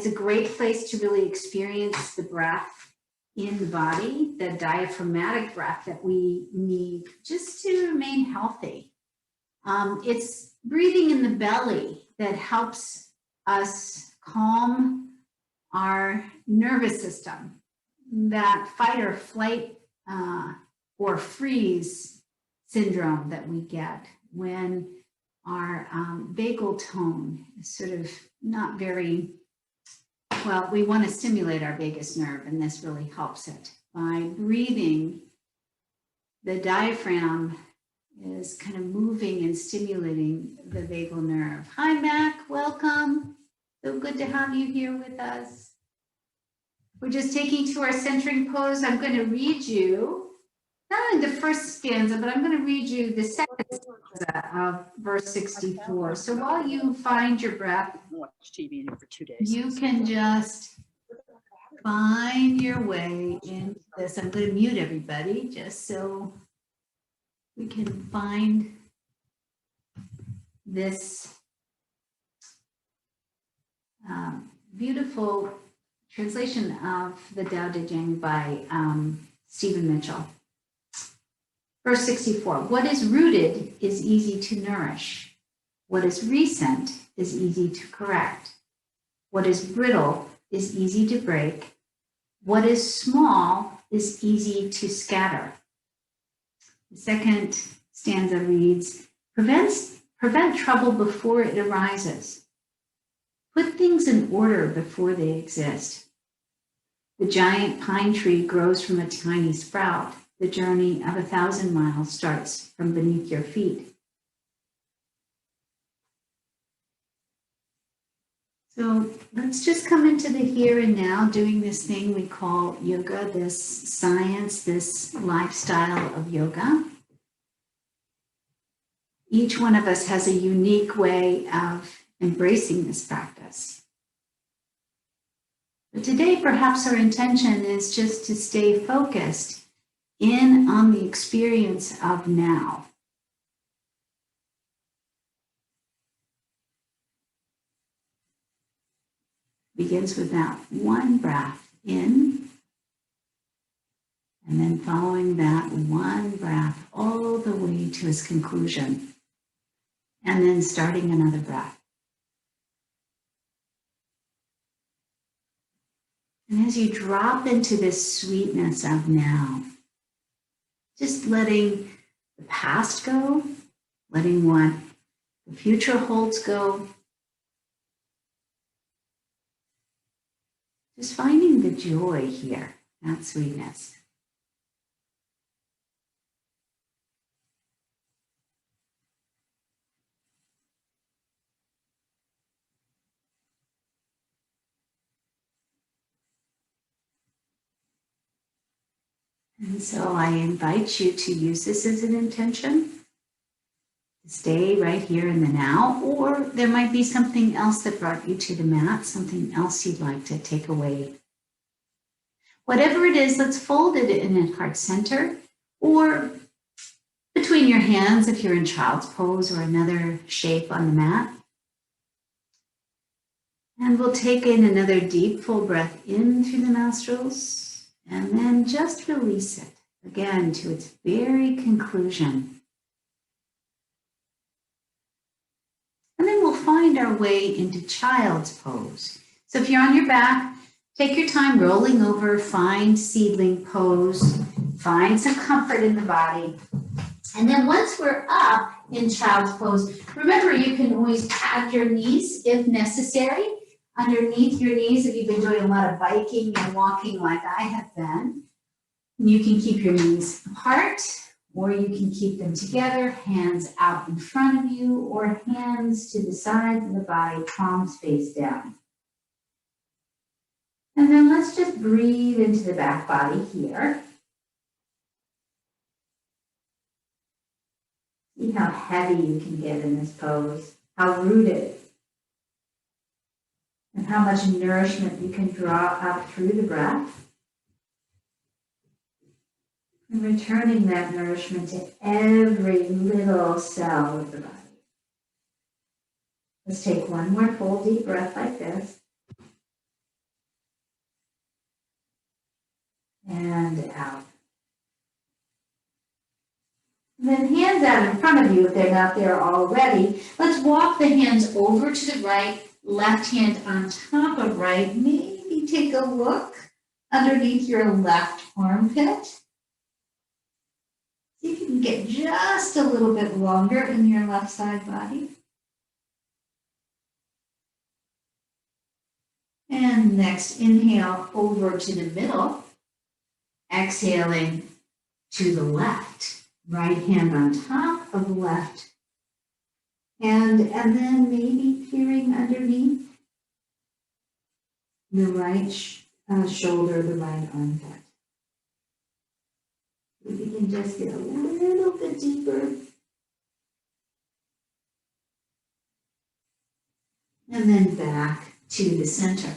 It's a great place to really experience the breath in the body, the diaphragmatic breath that we need just to remain healthy. It's breathing in the belly that helps us calm our nervous system, that fight or flight or freeze syndrome that we get when our vagal tone is sort of not very, well, we want to stimulate our vagus nerve, and this really helps it. By breathing, the diaphragm is kind of moving and stimulating the vagal nerve. Hi, Mac, welcome. So good to have you here with us. We're just taking to our centering pose. I'm going to read you not only the first stanza, but I'm going to read you the second stanza of verse 64. So while you find your breath, watch TV for 2 days. You can just find your way into this. I'm going to mute everybody just so we can find this beautiful translation of the Tao Te Ching by Stephen Mitchell. Verse 64, what is rooted is easy to nourish. What is recent is easy to correct. What is brittle is easy to break. What is small is easy to scatter. The second stanza reads, prevent trouble before it arises. Put things in order before they exist. The giant pine tree grows from a tiny sprout. The journey of 1,000 miles starts from beneath your feet. So let's just come into the here and now, doing this thing we call yoga, this science, this lifestyle of yoga. Each one of us has a unique way of embracing this practice. But today, perhaps our intention is just to stay focused in on the experience of now. Begins with that one breath in, and then following that one breath all the way to its conclusion, and then starting another breath. And as you drop into this sweetness of now, just letting the past go, letting what the future holds go, just finding the joy here, that sweetness. And so I invite you to use this as an intention, to stay right here in the now, or there might be something else that brought you to the mat, something else you'd like to take away. Whatever it is, let's fold it in at heart center, or between your hands if you're in child's pose or another shape on the mat. And we'll take in another deep, full breath in through the nostrils. And then just release it, again, to its very conclusion. And then we'll find our way into child's pose. So if you're on your back, take your time rolling over, find seedling pose, find some comfort in the body. And then once we're up in child's pose, remember you can always pad your knees if necessary. Underneath your knees, if you've been doing a lot of biking and walking like I have been, you can keep your knees apart, or you can keep them together, hands out in front of you, or hands to the sides of the body, palms face down. And then let's just breathe into the back body here. See how heavy you can get in this pose, how rooted. And how much nourishment you can draw up through the breath. And returning that nourishment to every little cell of the body. Let's take one more full deep breath like this. out. And then hands out in front of you if they're not there already. Let's walk the hands over to the right, left hand on top of right. Maybe take a look underneath your left armpit. See if you can get just a little bit longer in your left side body. And next, inhale over to the middle, exhaling to the left. Right hand on top of left. And then maybe peering underneath the right shoulder, the right armpit. We can just get a little bit deeper. And then back to the center.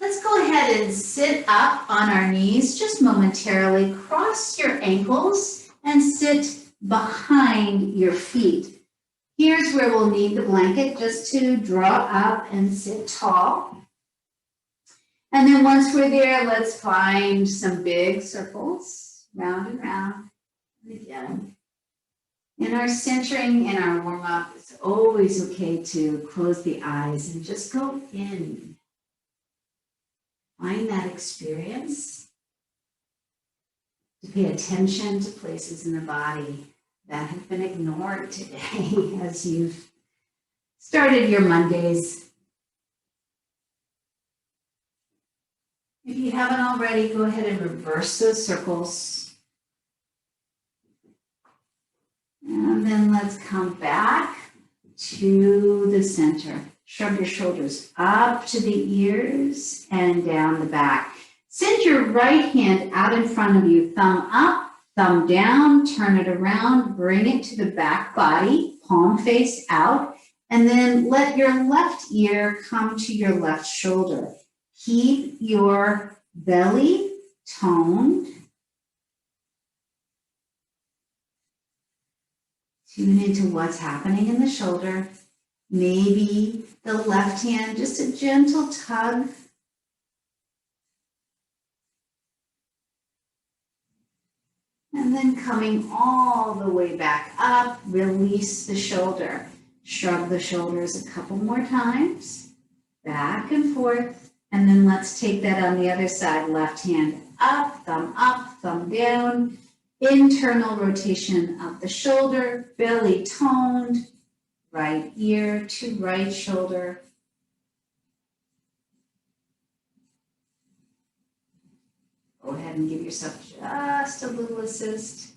Let's go ahead and sit up on our knees just momentarily. Cross your ankles and sit behind your feet. Here's where we'll need the blanket just to draw up and sit tall. And then once we're there, let's find some big circles, round and round. And again, in our centering, in our warm-up, it's always okay to close the eyes and just go in. Find that experience. To pay attention to places in the body that have been ignored today as you've started your Mondays. If you haven't already, go ahead and reverse those circles. And then let's come back to the center. Shrug your shoulders up to the ears and down the back. Send your right hand out in front of you, thumb up, thumb down, turn it around, bring it to the back body, palm face out, and then let your left ear come to your left shoulder. Keep your belly toned. Tune into what's happening in the shoulder. Maybe the left hand, just a gentle tug. And then coming all the way back up, release the shoulder. Shrug the shoulders a couple more times, back and forth. And then let's take that on the other side. Left hand up, thumb down. Internal rotation of the shoulder, belly toned, right ear to right shoulder. Go ahead and give yourself just a little assist.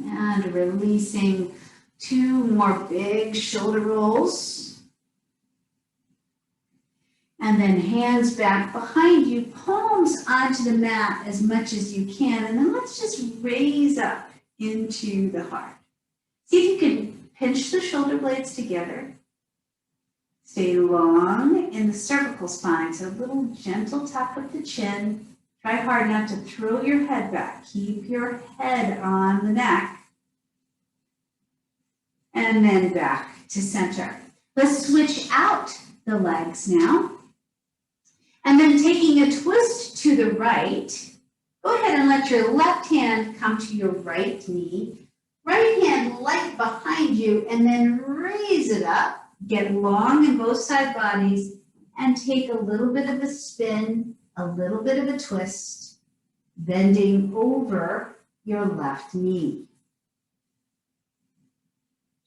And releasing 2 more big shoulder rolls. And then hands back behind you, palms onto the mat as much as you can. And then let's just raise up into the heart. See if you can pinch the shoulder blades together. Stay long in the cervical spine, so a little gentle tuck of the chin. Try hard not to throw your head back. Keep your head on the neck. And then back to center. Let's switch out the legs now. And then taking a twist to the right, go ahead and let your left hand come to your right knee. Right hand light behind you, and then raise it up. Get long in both side bodies and take a little bit of a spin, a little bit of a twist, bending over your left knee.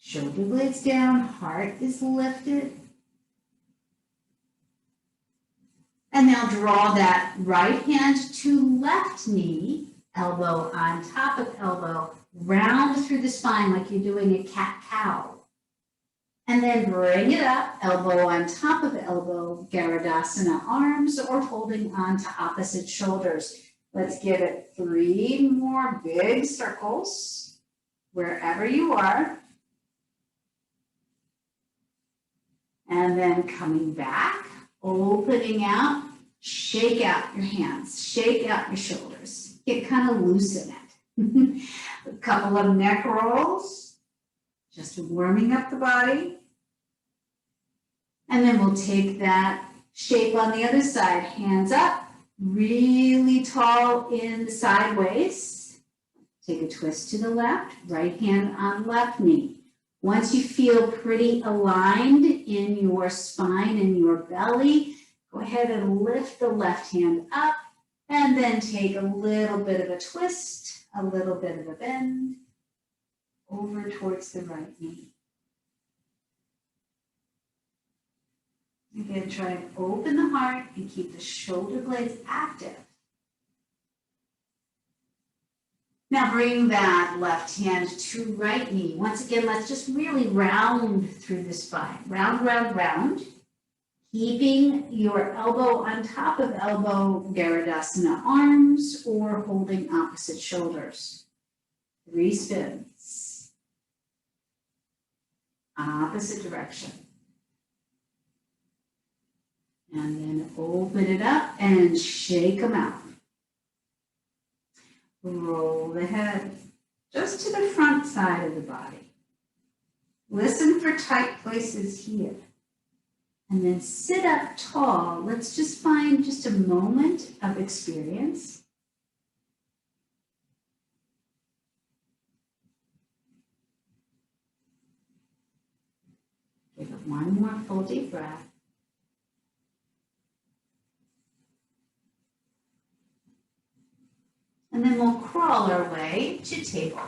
Shoulder blades down, heart is lifted. And now draw that right hand to left knee, elbow on top of elbow, round through the spine like you're doing a cat-cow. And then bring it up, elbow on top of elbow, Garudasana arms, or holding on to opposite shoulders. Let's give it 3 more big circles, wherever you are. And then coming back, opening out, shake out your hands, shake out your shoulders. Get kind of loose in it. A couple of neck rolls. Just warming up the body. And then we'll take that shape on the other side, hands up, really tall in sideways. Take a twist to the left, right hand on left knee. Once you feel pretty aligned in your spine and your belly, go ahead and lift the left hand up and then take a little bit of a twist, a little bit of a bend over towards the right knee. Again, try and open the heart and keep the shoulder blades active. Now bring that left hand to right knee. Once again, let's just really round through the spine. Round, round, round. Keeping your elbow on top of elbow, Garudasana arms, or holding opposite shoulders. 3 spins. Opposite direction. And then open it up and shake them out. Roll the head just to the front side of the body. Listen for tight places here. And then sit up tall. Let's just find just a moment of experience. Give it one more full deep breath. And then we'll crawl our way to table.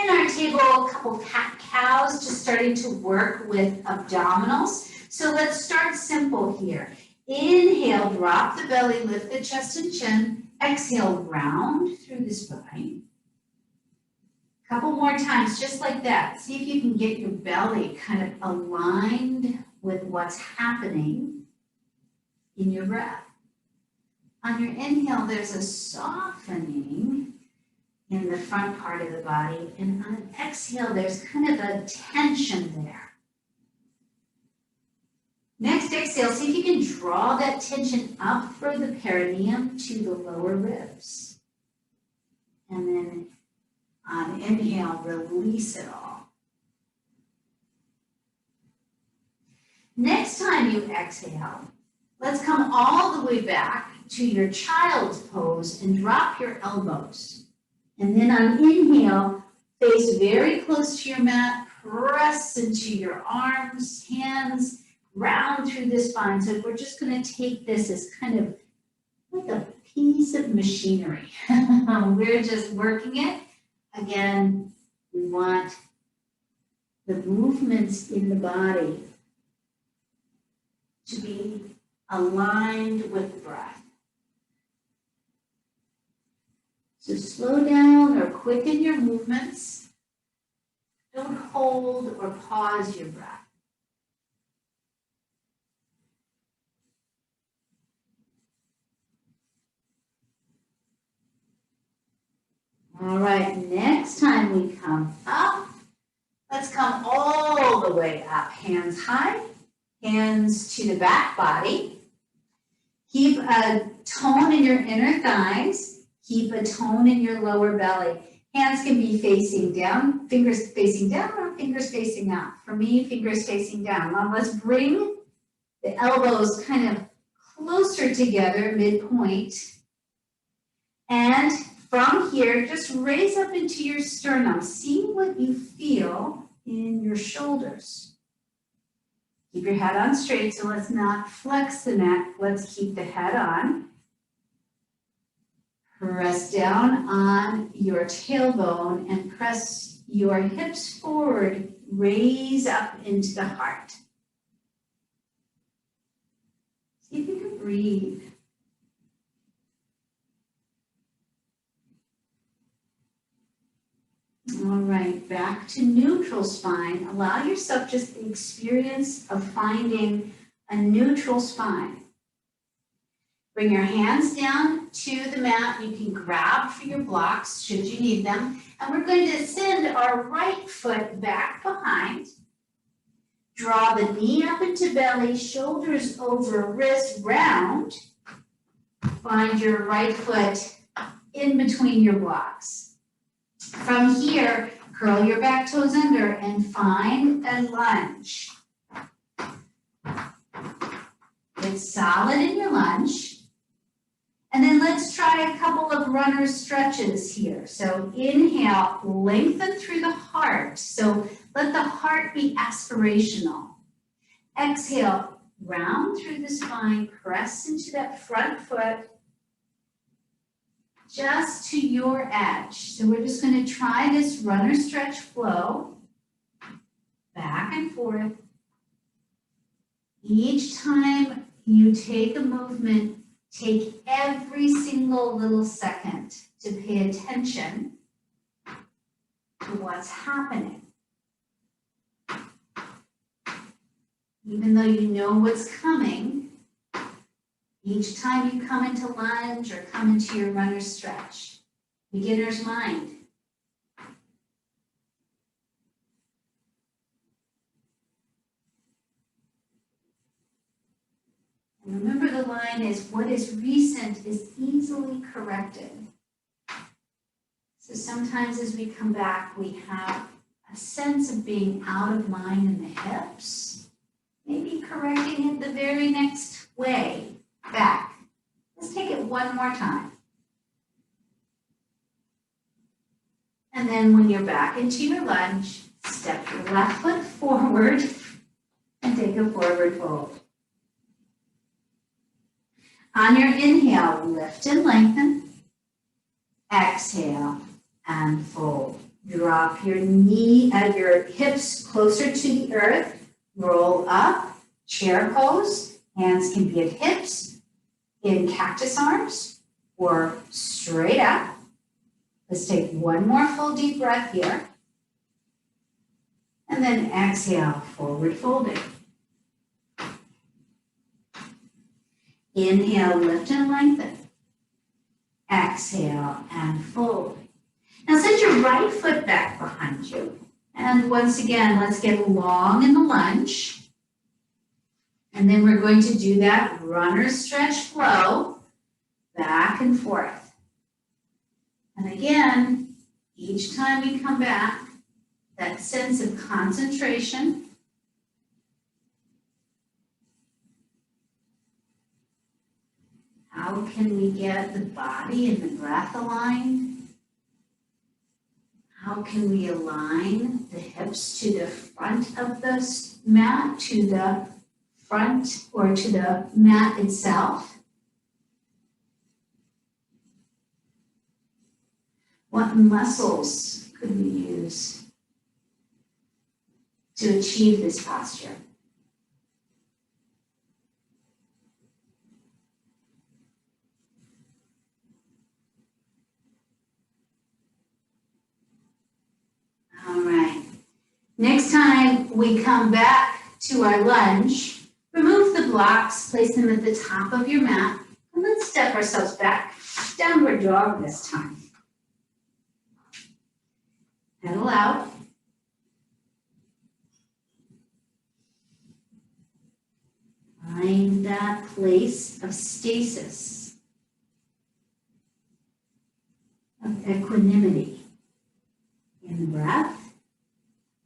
In our table, a couple cat-cows, just starting to work with abdominals. So let's start simple here. Inhale, drop the belly, lift the chest and chin. Exhale, round through the spine. Couple more times, just like that. See if you can get your belly kind of aligned with what's happening in your breath. On your inhale, there's a softening in the front part of the body, and on an exhale, there's kind of a tension there. Next exhale, see if you can draw that tension up through the perineum to the lower ribs. And then on inhale, release it all. Next time you exhale, let's come all the way back to your child's pose and drop your elbows. And then on inhale, face very close to your mat, press into your arms, hands, round through the spine. So we're just going to take this as kind of like a piece of machinery. We're just working it. Again, we want the movements in the body to be aligned with the breath. So slow down or quicken your movements. Don't hold or pause your breath. All right, next time we come up, let's come all the way up. Hands high, hands to the back body. Keep a tone in your inner thighs. Keep a tone in your lower belly. Hands can be facing down, fingers facing down or fingers facing out. For me, fingers facing down. Now let's bring the elbows kind of closer together, midpoint. And from here, just raise up into your sternum. See what you feel in your shoulders. Keep your head on straight, so let's not flex the neck. Let's keep the head on. Press down on your tailbone and press your hips forward. Raise up into the heart. See if you can breathe. All right, back to neutral spine. Allow yourself just the experience of finding a neutral spine. Bring your hands down to the mat. You can grab for your blocks should you need them. And we're going to send our right foot back behind. Draw the knee up into belly, shoulders over, wrist round. Find your right foot in between your blocks. From here, curl your back toes under and find a lunge. Sit solid in your lunge. And then let's try a couple of runner stretches here. So inhale, lengthen through the heart. So let the heart be aspirational. Exhale, round through the spine, press into that front foot, just to your edge. So we're just going to try this runner stretch flow, back and forth. Each time you take a movement, take every single little second to pay attention to what's happening. Even though you know what's coming, each time you come into lunge or come into your runner stretch, beginner's mind. And remember, the line is what is recent is easily corrected. So sometimes as we come back, we have a sense of being out of line in the hips, maybe correcting it the very next way back. Let's take it one more time. And then when you're back into your lunge, step your left foot forward and take a forward fold. On your inhale, lift and lengthen. Exhale and fold. Drop your your hips closer to the earth. Roll up, chair pose. Hands can be at hips, in cactus arms, or straight up. Let's take one more full deep breath here. And then exhale, forward folding. Inhale, lift and lengthen. Exhale and fold. Now send your right foot back behind you. And once again, let's get long in the lunge. And then we're going to do that runner stretch flow back and forth. And again, each time we come back, that sense of concentration. How can we get the body and the breath aligned? How can we align the hips to the front of the mat, to the front or to the mat itself? What muscles could we use to achieve this posture? All right. Next time we come back to our lunge, remove the blocks, place them at the top of your mat, and let's step ourselves back. Downward dog this time. Pedal out. Find that place of stasis, of equanimity in the breath,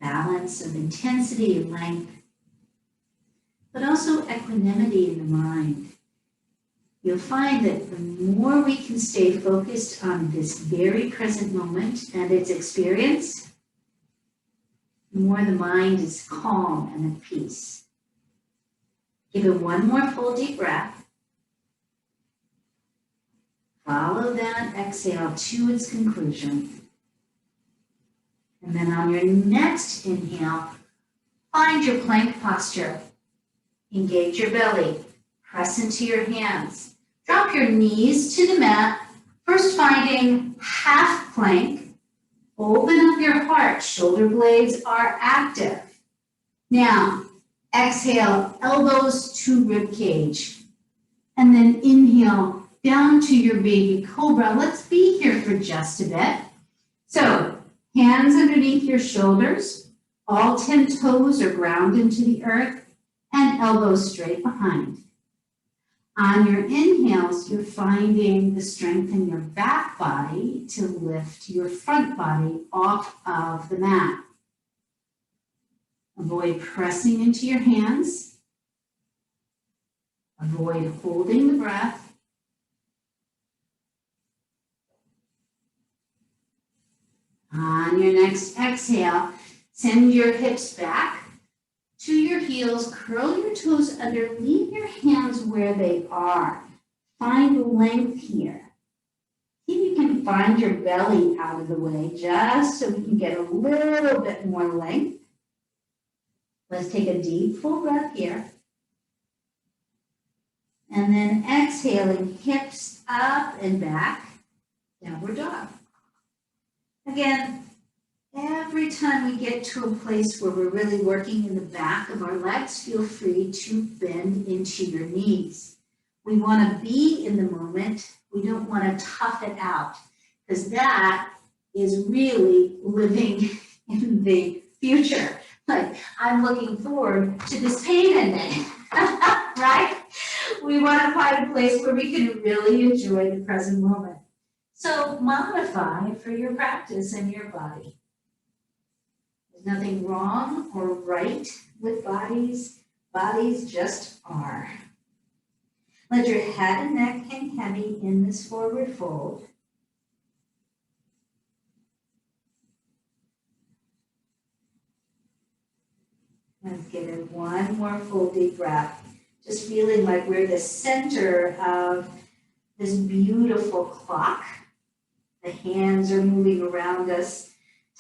balance of intensity and length, but also equanimity in the mind. You'll find that the more we can stay focused on this very present moment and its experience, the more the mind is calm and at peace. Give it one more full deep breath. Follow that exhale to its conclusion. And then on your next inhale, find your plank posture. Engage your belly. Press into your hands. Drop your knees to the mat. First finding half plank. Open up your heart. Shoulder blades are active. Now, exhale, elbows to rib cage. And then inhale down to your baby cobra. Let's be here for just a bit. So, hands underneath your shoulders. All 10 toes are ground into the earth and elbows straight behind. On your inhales, you're finding the strength in your back body to lift your front body off of the mat. Avoid pressing into your hands. Avoid holding the breath. On your next exhale, send your hips back to your heels, curl your toes under, leave your hands where they are. Find length here. See if you can find your belly out of the way, just so we can get a little bit more length. Let's take a deep, full breath here. And then exhaling, hips up and back, downward dog. Again, every time we get to a place where we're really working in the back of our legs, feel free to bend into your knees. We want to be in the moment. We don't want to tough it out, because that is really living in the future. Like, I'm looking forward to this pain ending, right? We want to find a place where we can really enjoy the present moment. So modify for your practice and your body. There's nothing wrong or right with bodies. Bodies just are. Let your head and neck hang heavy in this forward fold. Let's give it one more full deep breath. Just feeling like we're the center of this beautiful clock. The hands are moving around us.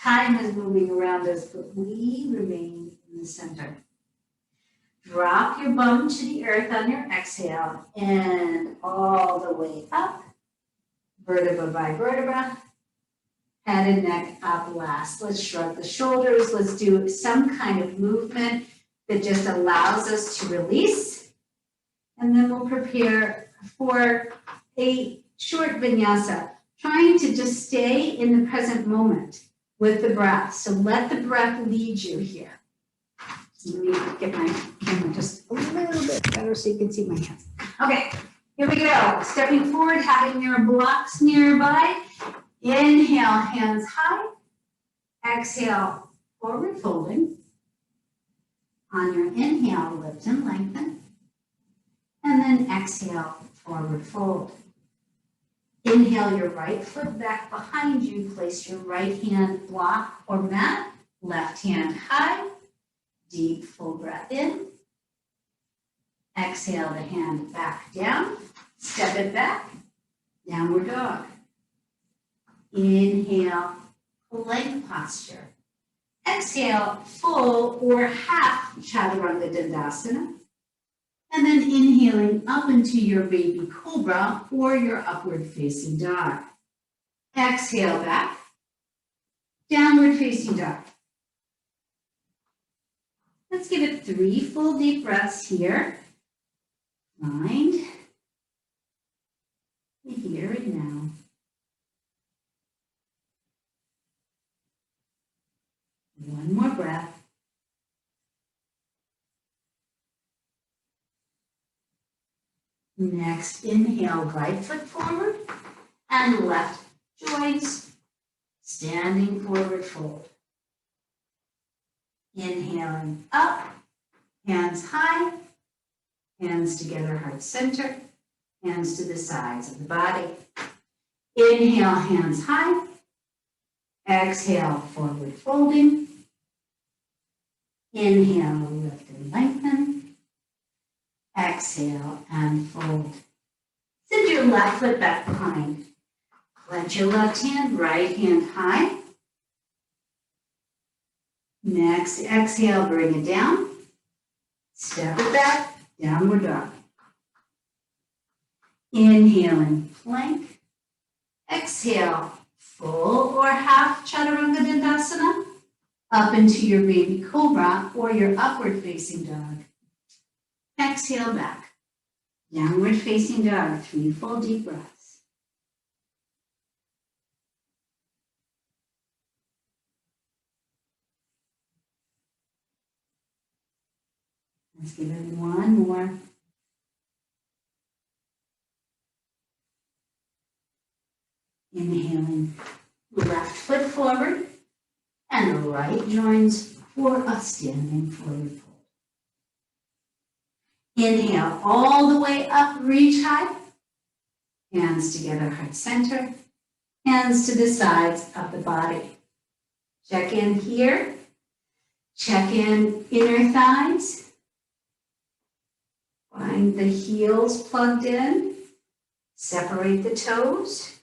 Time is moving around us, but we remain in the center. Drop your bum to the earth on your exhale and all the way up, vertebra by vertebra, head and neck up last. Let's shrug the shoulders. Let's do some kind of movement that just allows us to release. And then we'll prepare for a short vinyasa, trying to just stay in the present moment with the breath. So let the breath lead you here. Let me get my camera just a little bit better so you can see my hands. Okay, here we go. Stepping forward, having your blocks nearby. Inhale, hands high. Exhale, forward folding. On your inhale, lift and lengthen. And then exhale, forward fold. Inhale your right foot back behind you. Place your right hand block or mat. Left hand high. Deep, full breath in. Exhale the hand back down. Step it back. Downward dog. Inhale, plank posture. Exhale, full or half Chaturanga Dandasana. And then inhaling up into your baby cobra or your upward facing dog. Exhale back. Downward facing dog. Let's give it 3 full deep breaths here. Mind the here and now. One more breath. Next, inhale, right foot forward and left joints, standing forward fold. Inhaling up, hands high, hands together, heart center, hands to the sides of the body. Inhale, hands high. Exhale, forward folding. Inhale, lift and lengthen. Exhale and fold. Send your left foot back behind. Clench your left hand, right hand high. Next, exhale, bring it down. Step it back, downward dog. Inhaling, plank. Exhale, full or half Chaturanga Dandasana. Up into your baby cobra or your upward facing dog. Exhale back. Downward facing dog, 3 full deep breaths. Let's give it one more. Inhaling, left foot forward and the right joins for a standing forward fold. Inhale all the way up, reach high. Hands together, heart center. Hands to the sides of the body. Check in here. Check in inner thighs. Find the heels plugged in. Separate the toes.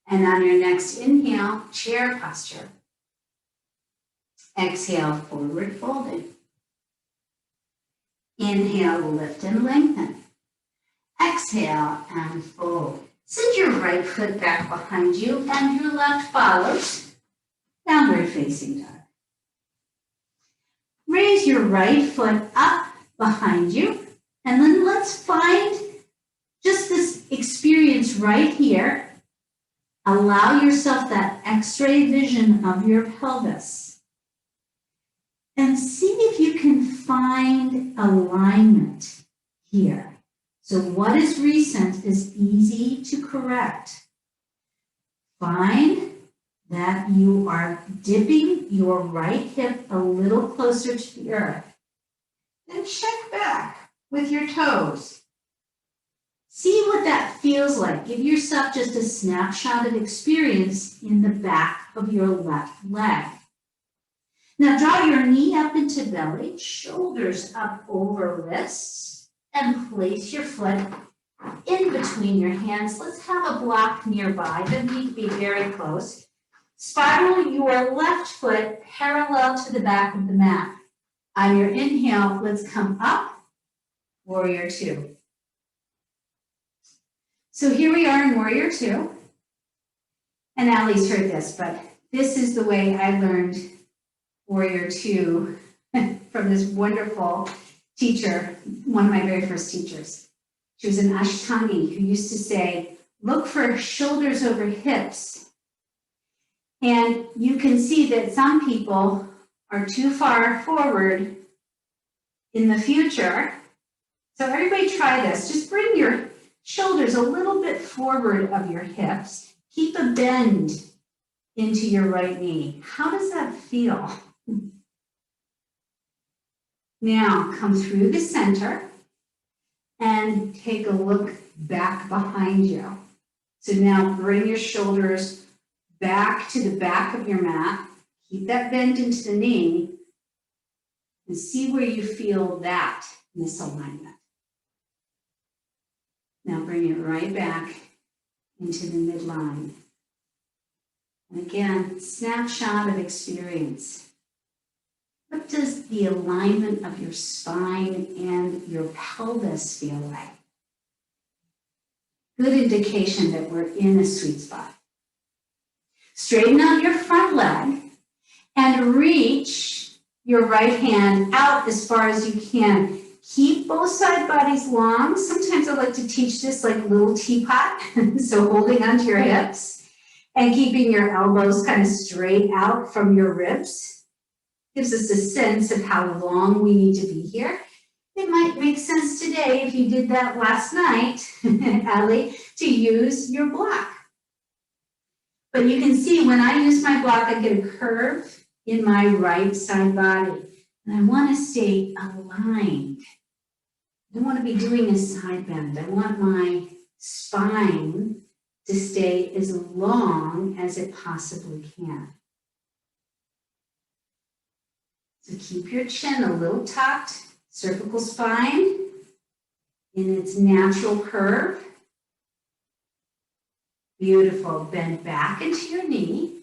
And on your next inhale, chair posture. Exhale, forward folding. Inhale, lift and lengthen. Exhale and fold. Send your right foot back behind you and your left follows. Downward facing dog. Raise your right foot up behind you, and then let's find just this experience right here. Allow yourself that X-ray vision of your pelvis. And see if you can find alignment here. So what is recent is easy to correct. Find that you are dipping your right hip a little closer to the earth. Then check back with your toes. See what that feels like. Give yourself just a snapshot of experience in the back of your left leg. Now draw your knee up into belly, shoulders up over wrists, and place your foot in between your hands. Let's have a block nearby. Doesn't need to be very close. Spiral your left foot parallel to the back of the mat. On your inhale, let's come up, warrior two. So here we are in warrior two. And Allie's heard this, but this is the way I learned warrior two from this wonderful teacher, one of my very first teachers. She was an Ashtani who used to say, look for shoulders over hips. And you can see that some people are too far forward in the future. So everybody try this. Just bring your shoulders a little bit forward of your hips. Keep a bend into your right knee. How does that feel? Now come through the center and take a look back behind you. So now bring your shoulders back to the back of your mat. Keep that bend into the knee and see where you feel that misalignment. Now bring it right back into the midline. And again, snapshot of experience. What does the alignment of your spine and your pelvis feel like? Good indication that we're in a sweet spot. Straighten out your front leg and reach your right hand out as far as you can. Keep both side bodies long. Sometimes I like to teach this like a little teapot. So holding onto your hips and keeping your elbows kind of straight out from your ribs. Gives us a sense of how long we need to be here. It might make sense today, if you did that last night, Allie, to use your block. But you can see when I use my block, I get a curve in my right side body. And I want to stay aligned. I don't want to be doing a side bend. I want my spine to stay as long as it possibly can. So keep your chin a little tucked, cervical spine in its natural curve. Beautiful. Bend back into your knee.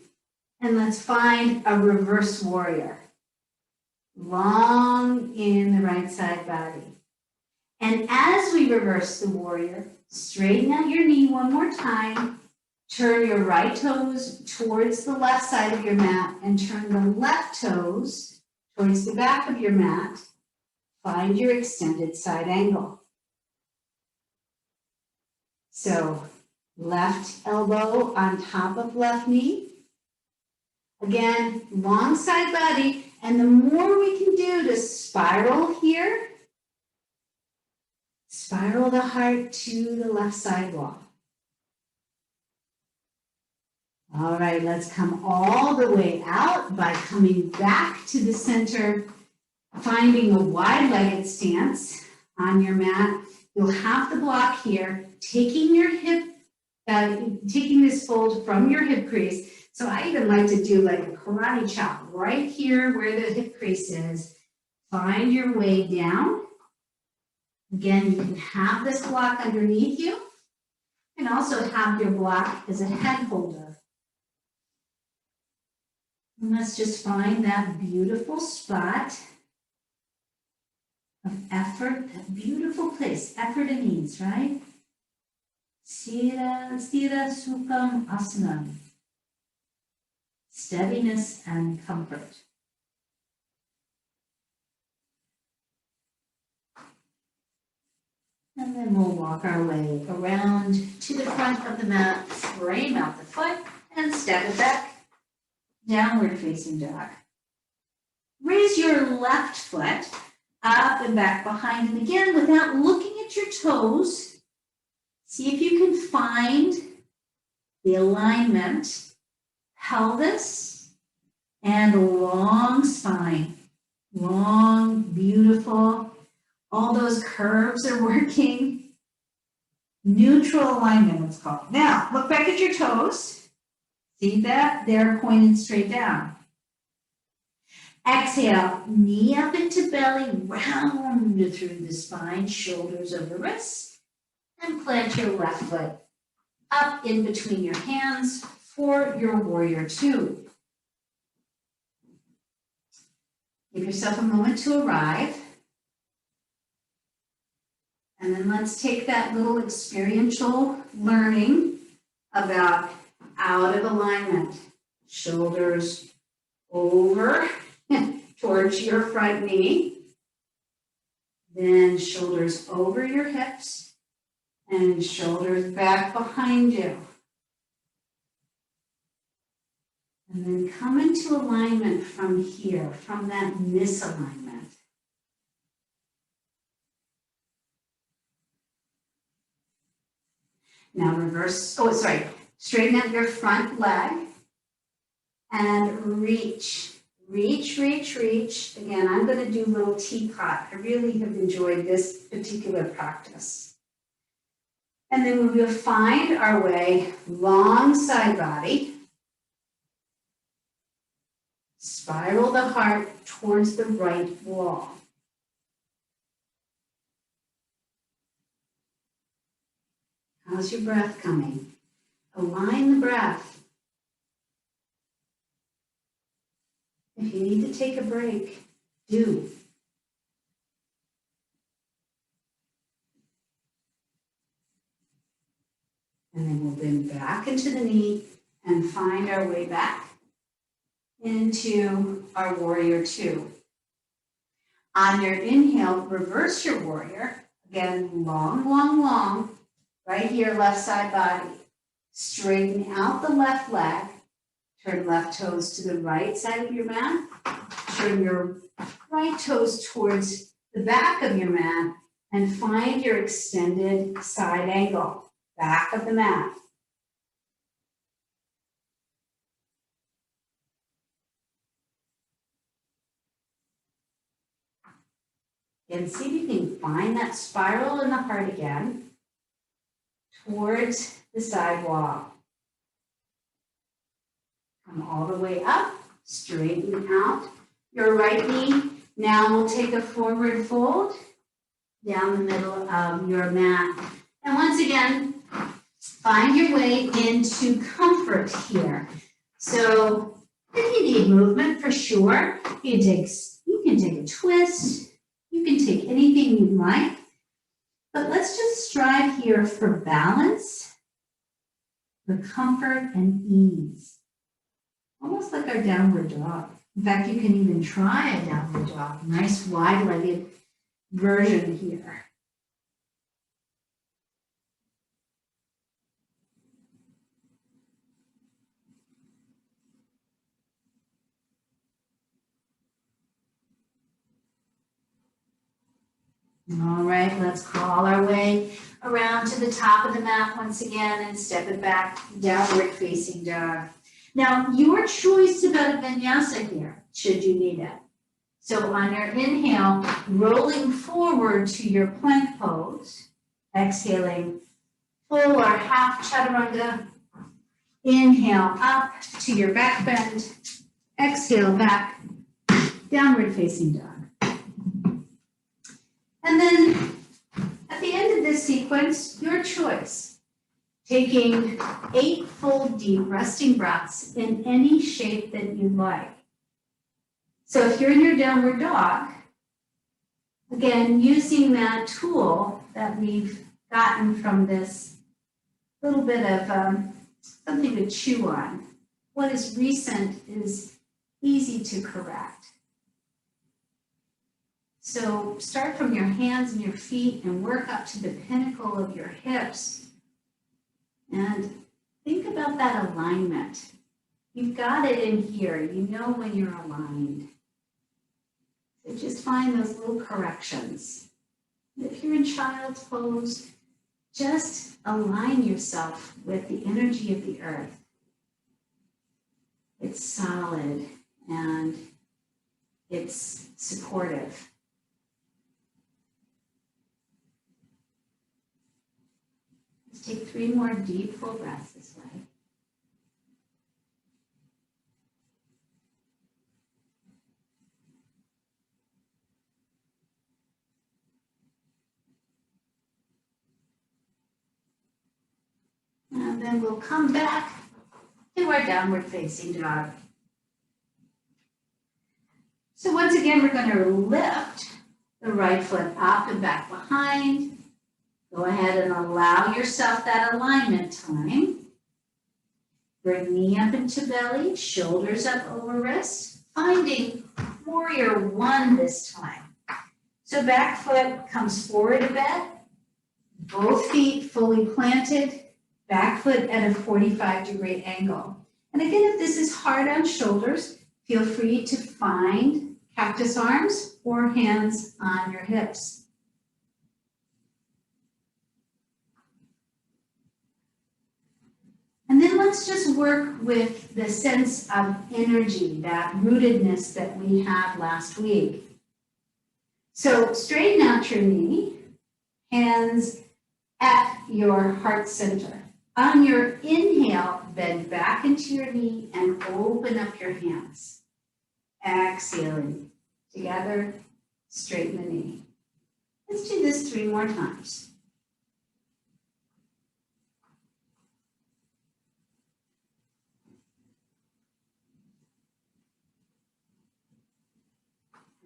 And let's find a reverse warrior. Long in the right side body. And as we reverse the warrior, straighten out your knee one more time. Turn your right toes towards the left side of your mat and turn the left toes towards the back of your mat. Find your extended side angle. So left elbow on top of left knee. Again, long side body. And the more we can do to spiral here, spiral the heart to the left side wall. All right, let's come all the way out by coming back to the center Finding a wide-legged stance on your mat. You'll have the block here, taking your hip, taking this fold from your hip crease. So I even like to do like a karate chop right here where the hip crease is. Find your way down. Again, you can have this block underneath you. You can also have your block as a head holder. And let's just find that beautiful spot of effort, that beautiful place, effort and ease, right? Stira Sukham Asanam. Steadiness and comfort. And then we'll walk our way around to the front of the mat, frame out the foot, and step it back, downward facing dog. Raise your left foot up and back behind, and again, without looking at your toes, see if you can find the alignment, pelvis, and long spine. Long, beautiful. All those curves are working. Neutral alignment, it's called. Now, look back at your toes. See that? They're pointed straight down. Exhale, knee up into belly, round through the spine, shoulders over wrists, and plant your left foot up in between your hands for your warrior two. Give yourself a moment to arrive. And then let's take that little experiential learning about out of alignment. Shoulders over towards your front knee. Then shoulders over your hips and shoulders back behind you. And then come into alignment from here, from that misalignment. Now reverse, straighten out your front leg and reach, reach, reach, reach. Again, I'm going to do little teapot. I really have enjoyed this particular practice. And then we will find our way long side body. Spiral the heart towards the right wall. How's your breath coming? Align the breath. If you need to take a break, do. And then we'll bend back into the knee and find our way back into our warrior two. On your inhale, reverse your warrior. Again, long, long, long. Right here, left side body. Straighten out the left leg. Turn left toes to the right side of your mat. Turn your right toes towards the back of your mat and find your extended side angle, back of the mat. And see if you can find that spiral in the heart again towards the side wall. Come all the way up, straighten out your right knee. Now we'll take a forward fold down the middle of your mat. And once again, find your way into comfort here. So if you need movement, for sure, you can take a twist. You can take anything you like. But let's just strive here for balance, for comfort and ease. Almost like our downward dog. In fact, you can even try a downward dog. Nice wide-legged version here. All right, let's crawl our way around to the top of the mat once again and step it back, downward facing dog. Now, your choice about a vinyasa here, should you need it. So on your inhale, rolling forward to your plank pose, exhaling full or half chaturanga. Inhale up to your back bend, exhale back, downward facing dog. And then at the end of this sequence, your choice, taking 8 full deep resting breaths in any shape that you like. So if you're in your downward dog, again, using that tool that we've gotten from this little bit of something to chew on. What is recent is easy to correct. So start from your hands and your feet and work up to the pinnacle of your hips. And think about that alignment. You've got it in here. You know when you're aligned. So just find those little corrections. If you're in child's pose, just align yourself with the energy of the earth. It's solid and it's supportive. Let's take 3 more deep full breaths this way. And then we'll come back to our downward facing dog. So once again, we're going to lift the right foot up and back behind. Go ahead and allow yourself that alignment time. Bring knee up into belly, shoulders up over wrist, finding warrior 1 this time. So back foot comes forward a bit, both feet fully planted, back foot at a 45-degree angle. And again, if this is hard on shoulders, feel free to find cactus arms or hands on your hips. And then let's just work with the sense of energy, that rootedness that we had last week. So straighten out your knee, hands at your heart center. On your inhale, bend back into your knee and open up your hands. Exhaling, together, straighten the knee. Let's do this 3 more times.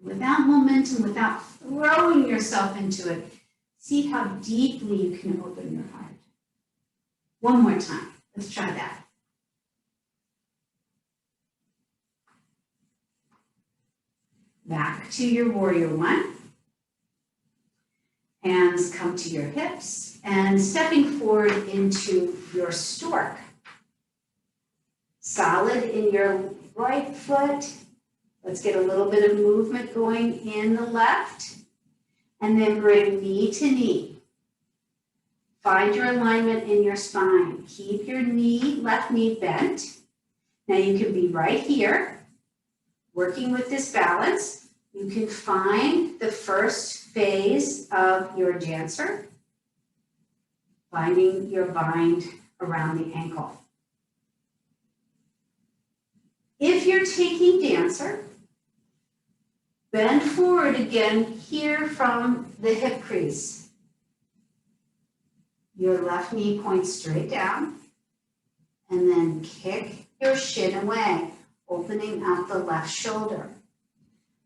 Without momentum, without throwing yourself into it, see how deeply you can open your heart. 1 more time. Let's try that. Back to your warrior 1. Hands come to your hips and stepping forward into your stork. Solid in your right foot. Let's get a little bit of movement going in the left. And then bring knee to knee. Find your alignment in your spine. Keep your left knee bent. Now you can be right here, working with this balance. You can find the first phase of your dancer, finding your bind around the ankle. If you're taking dancer, bend forward again here from the hip crease. Your left knee points straight down, and then kick your shin away, opening out the left shoulder.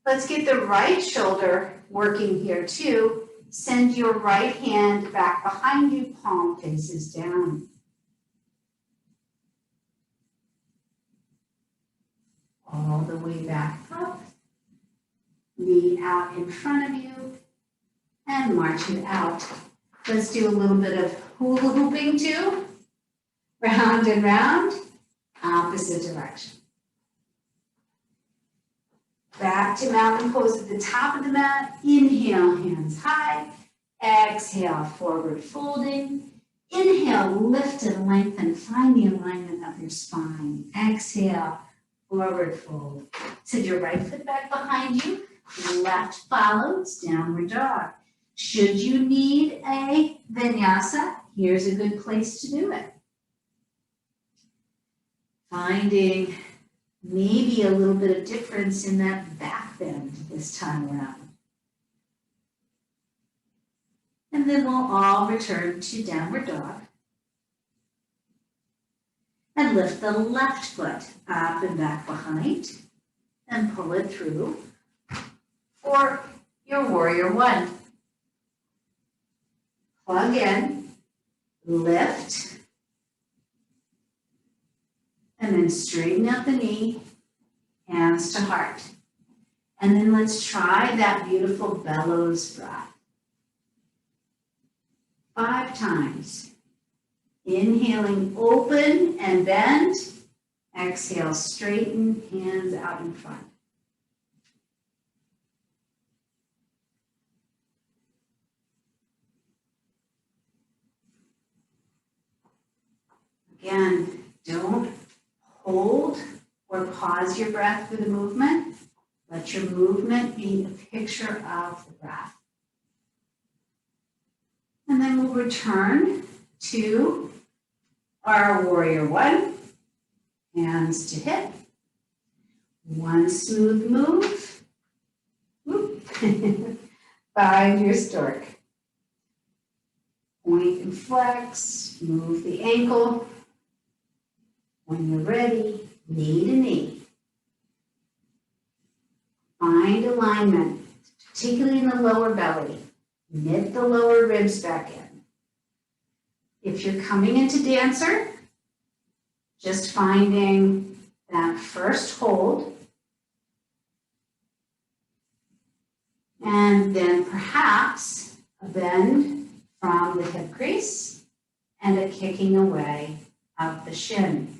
Let's get the right shoulder working here too. Send your right hand back behind you, palm faces down. All the way back up, knee out in front of you, and march it out. Let's do a little bit of hula hooping too. Round and round, opposite direction. Back to mountain pose at the top of the mat. Inhale, hands high. Exhale, forward folding. Inhale, lift and lengthen. Find the alignment of your spine. Exhale, forward fold. Send your right foot back behind you. left follows downward dog. Should you need a vinyasa, here's a good place to do it. Finding maybe a little bit of difference in that back bend this time around. And then we'll all return to downward dog. And lift the left foot up and back behind and pull it through for your warrior one. Plug in, lift, and then straighten out the knee, hands to heart. And then let's try that beautiful bellows breath. 5 times. Inhaling, open and bend. Exhale, straighten, hands out in front. Again, don't hold or pause your breath for the movement. Let your movement be a picture of the breath. And then we'll return to our warrior one. Hands to hip. One smooth move. Whoop. Find your stork. Point and flex. Move the ankle. When you're ready, knee to knee. Find alignment, particularly in the lower belly. Knit the lower ribs back in. If you're coming into dancer, just finding that first hold, and then perhaps a bend from the hip crease and a kicking away of the shin.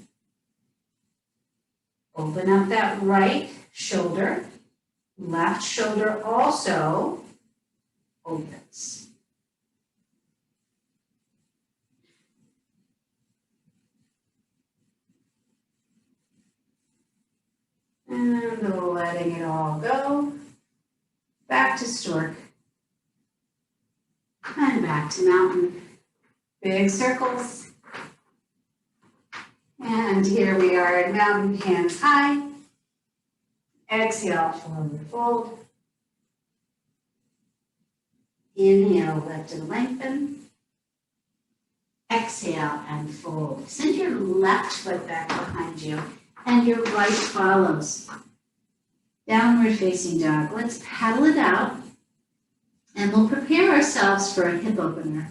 Open up that right shoulder. Left shoulder also opens. And letting it all go. Back to stork. And back to mountain. Big circles. And here we are in mountain, hands high. Exhale, forward fold. Inhale, lift and lengthen. Exhale and fold. Send your left foot back behind you and your right follows. Downward facing dog. Let's paddle it out and we'll prepare ourselves for a hip opener.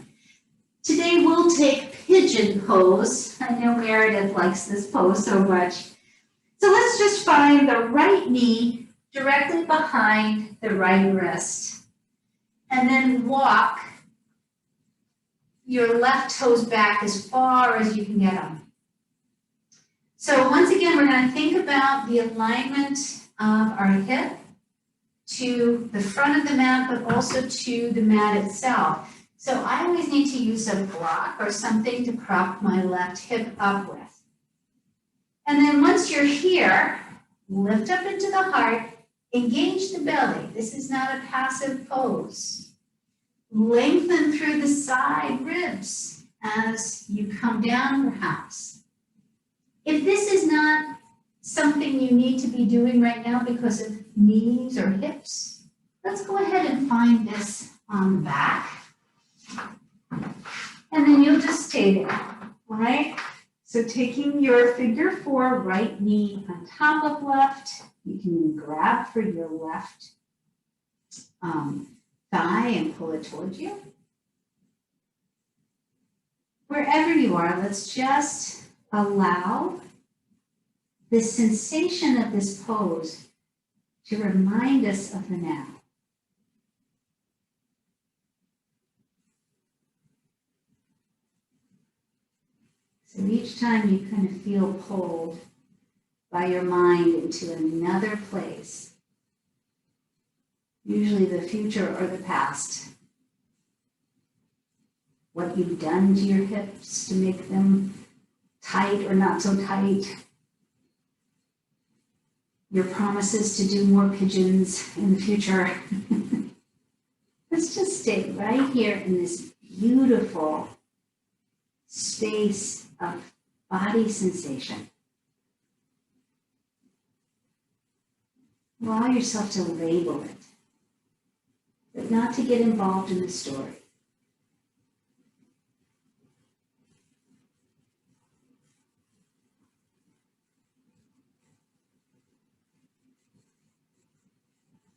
Today we'll take pigeon pose. I know Meredith likes this pose so much. So let's just find the right knee directly behind the right wrist. And then walk your left toes back as far as you can get them. So once again, we're going to think about the alignment of our hip to the front of the mat, but also to the mat itself. So I always need to use a block or something to prop my left hip up with. And then once you're here, lift up into the heart, engage the belly. This is not a passive pose. Lengthen through the side ribs as you come down perhaps. If this is not something you need to be doing right now because of knees or hips, let's go ahead and find this on the back. And then you'll just stay there, all right? So taking your figure 4 right knee on top of left, you can grab for your left thigh and pull it towards you. Wherever you are, let's just allow the sensation of this pose to remind us of the now. So each time you kind of feel pulled by your mind into another place, usually the future or the past, what you've done to your hips to make them tight or not so tight. your promises to do more pigeons in the future. Let's just stay right here in this beautiful space of body sensation. Allow yourself to label it, but not to get involved in the story.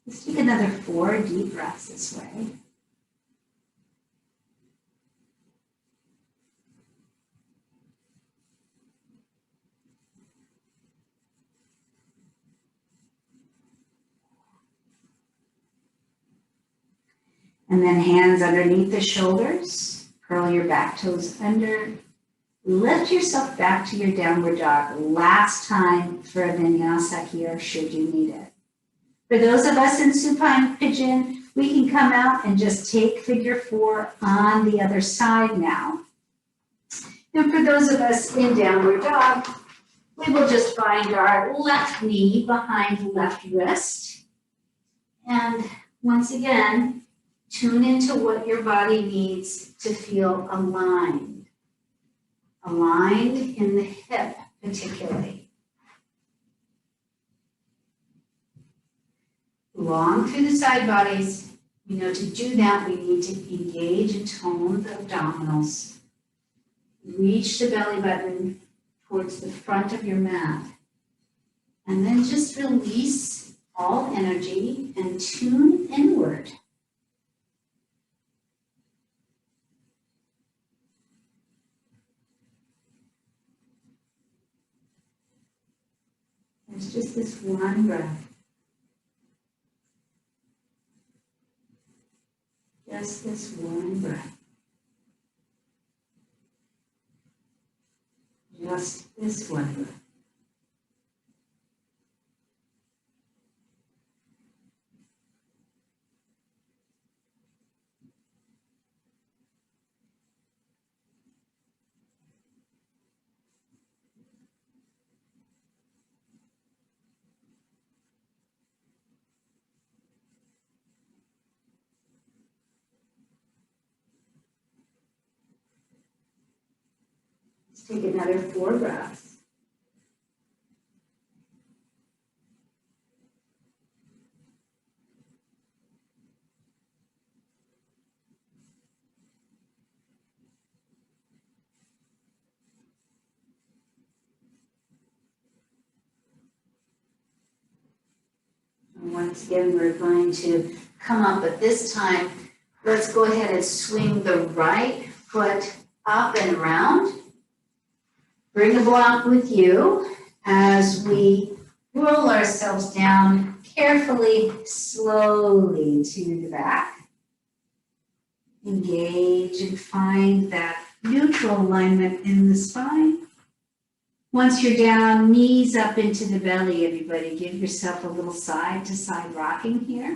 Let's take another 4 deep breaths this way. And then hands underneath the shoulders, curl your back toes under, lift yourself back to your downward dog. Last time for a vinyasa here, should you need it. For those of us in supine pigeon, we can come out and just take figure 4 on the other side now. And for those of us in downward dog, we will just find our left knee behind left wrist. And once again, tune into what your body needs to feel aligned. Aligned in the hip, particularly. Long through the side bodies. We know to do that, we need to engage and tone the abdominals. Reach the belly button towards the front of your mat. And then just release all energy and tune inward. There's just this one breath. Just this one breath. Just this one breath. Let's take another 4 breaths. And once again, we're going to come up, but this time, let's go ahead and swing the right foot up and around. Bring the block with you as we roll ourselves down carefully, slowly to the back. Engage and find that neutral alignment in the spine. Once you're down, knees up into the belly, everybody. Give yourself a little side to side rocking here.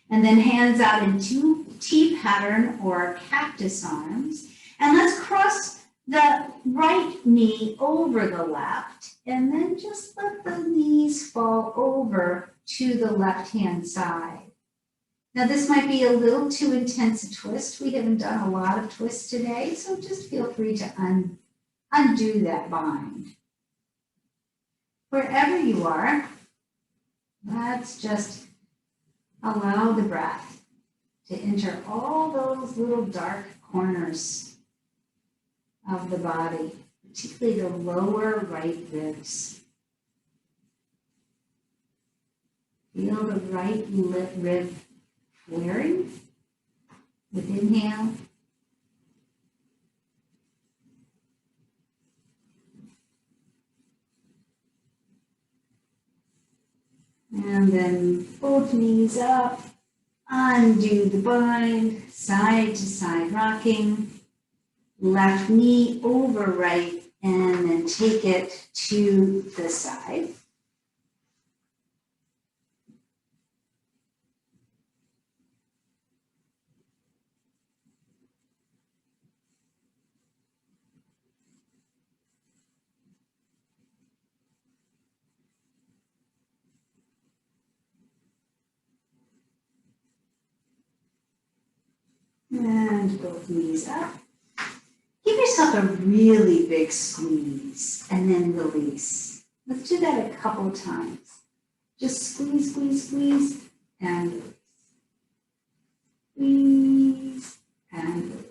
And then hands out into T pattern or cactus arms. And let's cross the right knee over the left, and then just let the knees fall over to the left-hand side. Now this might be a little too intense a twist. We haven't done a lot of twists today, so just feel free to undo that bind. Wherever you are, let's just allow the breath to enter all those little dark corners of the body, particularly the lower right ribs. Feel the right rib flaring with inhale. And then both knees up, undo the bind, side to side rocking. Left knee over right, and then take it to the side. Bend both knees up. Give yourself a really big squeeze and then release. Let's do that a couple times. Just squeeze, squeeze, squeeze, and release. Squeeze and release.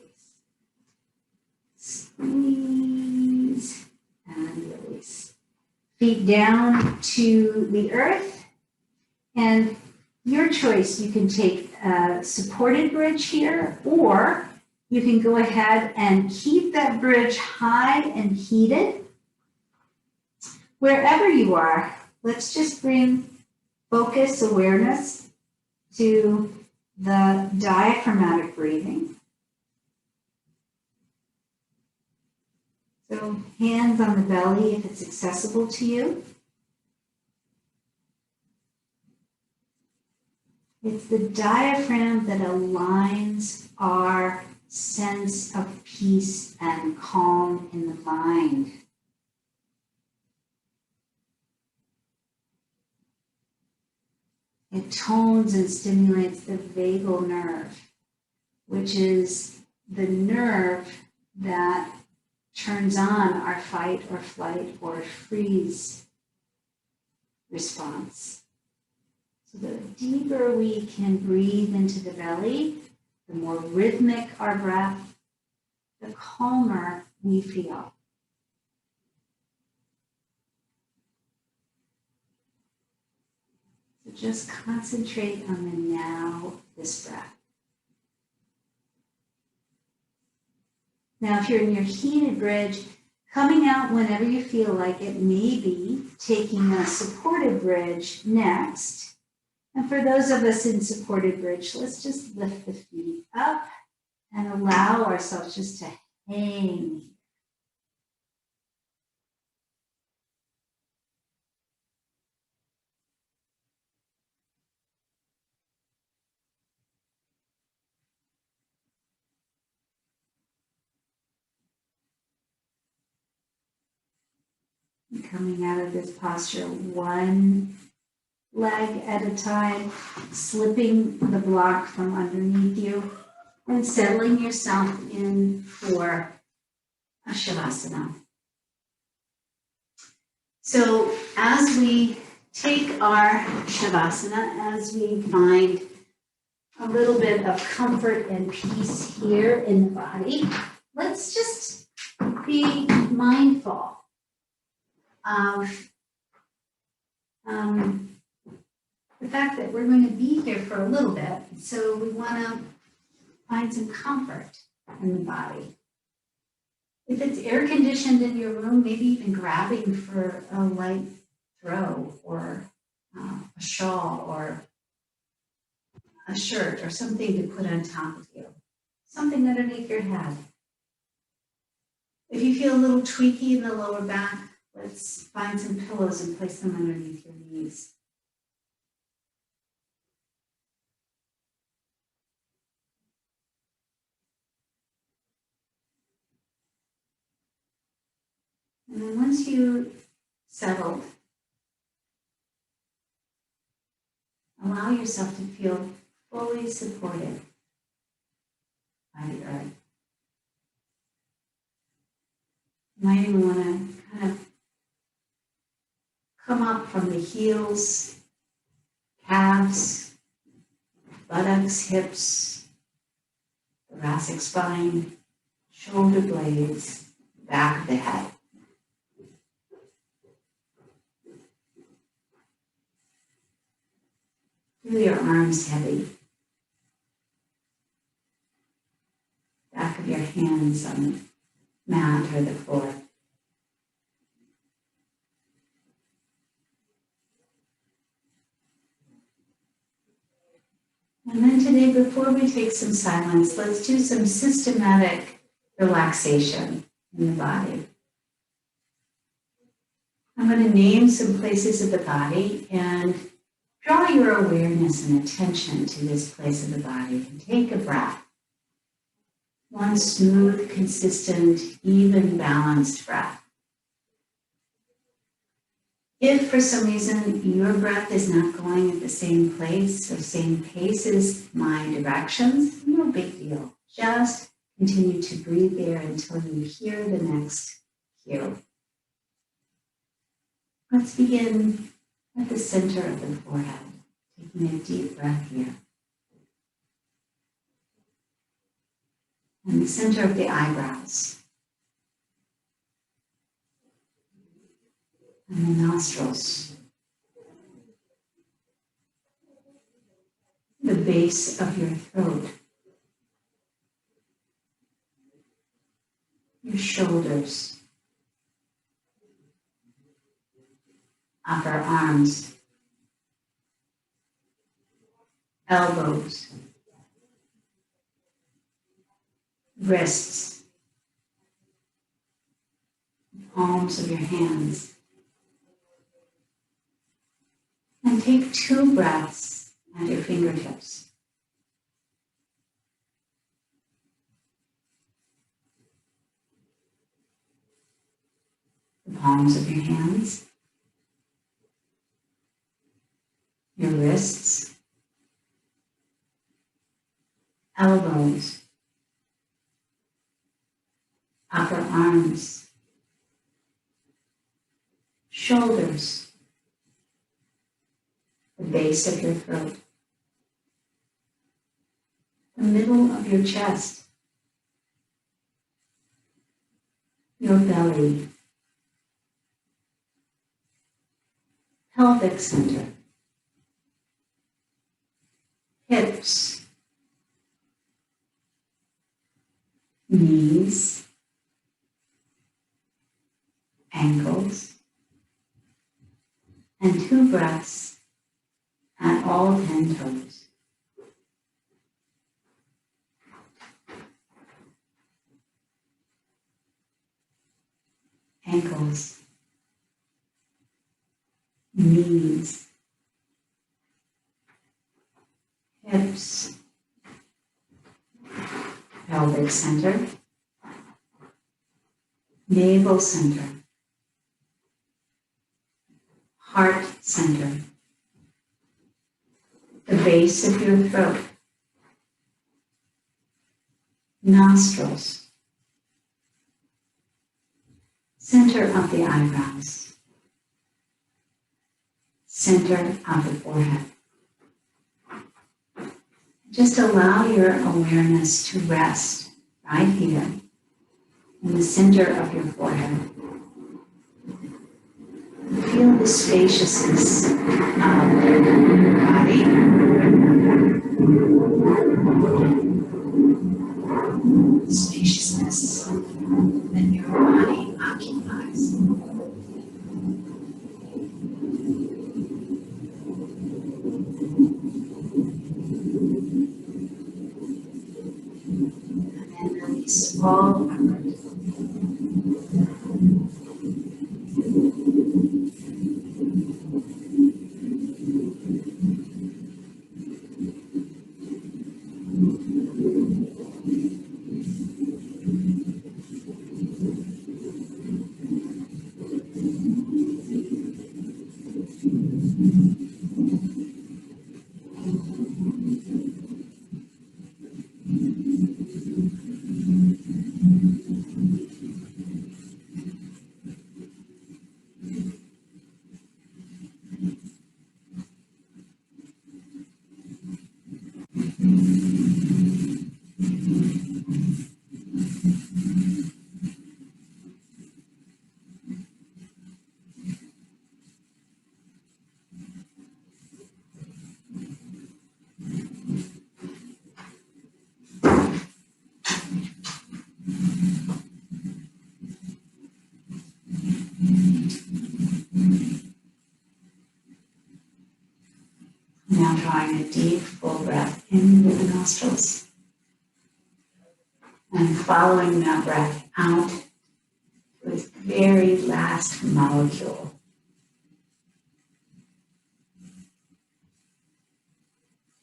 Squeeze and release. Feet down to the earth. And your choice, you can take a supported bridge here, or you can go ahead and keep that bridge high and heated. Wherever you are, let's just bring focus, awareness to the diaphragmatic breathing. So hands on the belly if it's accessible to you. It's the diaphragm that aligns our sense of peace and calm in the mind. It tones and stimulates the vagal nerve, which is the nerve that turns on our fight or flight or freeze response. So the deeper we can breathe into the belly, the more rhythmic our breath, the calmer we feel. So just concentrate on the now, this breath. Now, if you're in your heated bridge, coming out whenever you feel like it, maybe taking a supported bridge next. And for those of us in supported bridge, let's just lift the feet up and allow ourselves just to hang. And coming out of this posture, one leg at a time, slipping the block from underneath you and settling yourself in for a Shavasana. So as we take our Shavasana, as we find a little bit of comfort and peace here in the body, let's just be mindful of the fact that we're going to be here for a little bit, so we want to find some comfort in the body. If it's air conditioned in your room, maybe even grabbing for a light throw or a shawl or a shirt or something to put on top of you, something underneath your head. If you feel a little tweaky in the lower back, let's find some pillows and place them underneath your knees. And then once you settled, allow yourself to feel fully supported by the earth. You might even want to kind of come up from the heels, calves, buttocks, hips, thoracic spine, shoulder blades, back of the head. Feel your arms heavy. Back of your hands on the mat or the floor. And then today, before we take some silence, let's do some systematic relaxation in the body. I'm going to name some places of the body and draw your awareness and attention to this place of the body and take a breath. One smooth, consistent, even, balanced breath. If for some reason your breath is not going at the same place or same pace as my directions, no big deal. Just continue to breathe there until you hear the next cue. Let's begin at the center of the forehead, taking a deep breath here. And the center of the eyebrows. And the nostrils. The base of your throat. Your shoulders. Upper arms. Elbows. Wrists. Palms of your hands. And take 2 breaths at your fingertips. The palms of your hands, your wrists, elbows, upper arms, shoulders, the base of your throat, the middle of your chest, your belly, pelvic center, hips, knees, ankles, and 2 breaths at all 10 toes. Ankles, knees, hips, pelvic center, navel center, heart center, the base of your throat, nostrils, center of the eyebrows, center of the forehead. Just allow your awareness to rest right here in the center of your forehead. Feel the spaciousness of your body. The spaciousness that your body occupies. And then release all effort. Now drawing a deep, full breath in with the nostrils. And following that breath out to its very last molecule.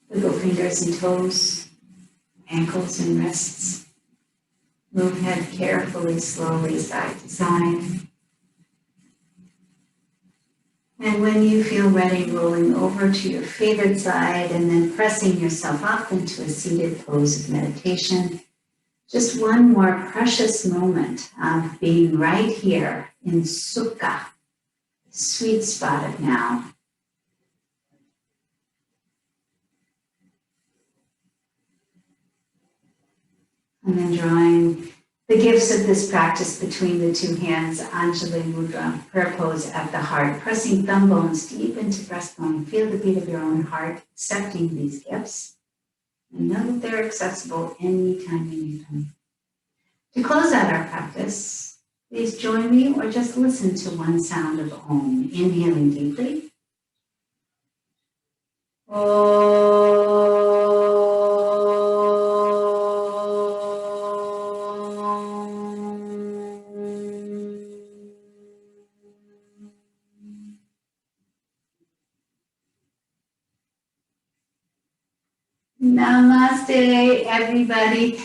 Wiggle fingers and toes, ankles and wrists. Move head carefully, slowly, side to side. And when you feel ready, rolling over to your favorite side and then pressing yourself up into a seated pose of meditation, Just one more precious moment of being right here in Sukha, sweet spot of now. And then drawing the gifts of this practice between the two hands, Anjali Mudra, prayer pose at the heart, pressing thumb bones deep into breastbone. Feel the beat of your own heart, accepting these gifts. And know that they're accessible anytime you need them. To close out our practice, please join me or just listen to one sound of Om. Inhaling deeply. Namaste, everybody.